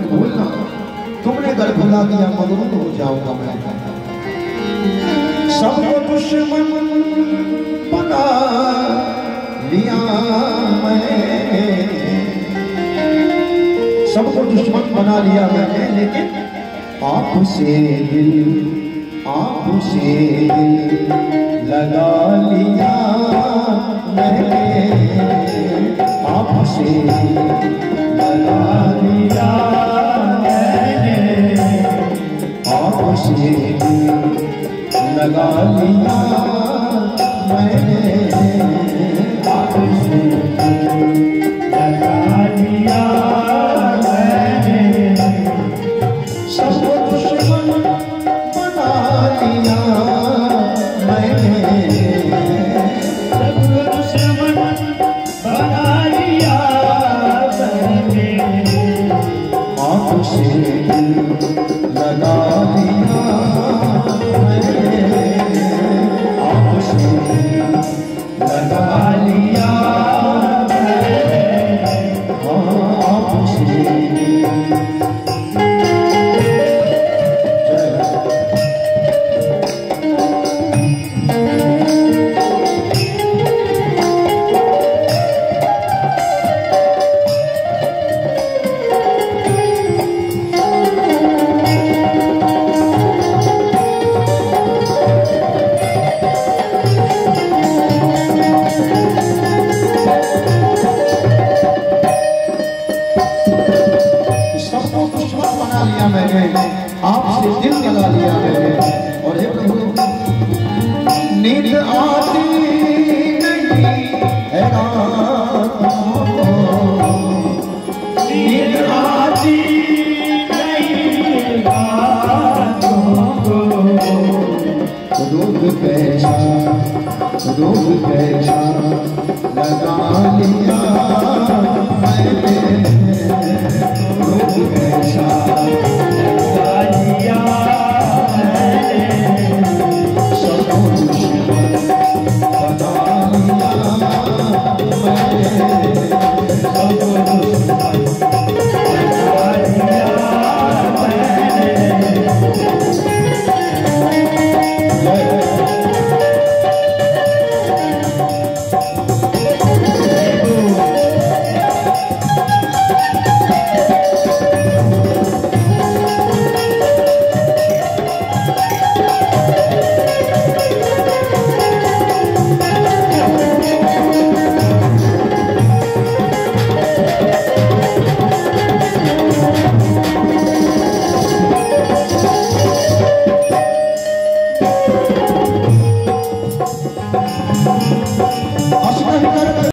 मत भूलना, तुमने अगर भुला दिया मगरूर हो जाऊंगा मैं। सबको दुश्मन बना लिया मैंने, सबको दुश्मन बना लिया मैंने, लेकिन आपसे दिल लगा लिया मैंने, आपसे लगा लिया मैंने, आपसे लगा लिया मैंने, आपसे लगा लिया मैंने, सबको दुश्मन बना लिया मैंने, सबको दुश्मन बना लिया मैंने, आपसे लगा लिया मैंने, आपसे लगा लिया मैंने, आपसे। मैंने आपसे दिल लगा लिया मैंने, और ये नींद आती नहीं है रातों को, नींद आती नहीं रातों को, रोग कैसा लगा लिया मैंने,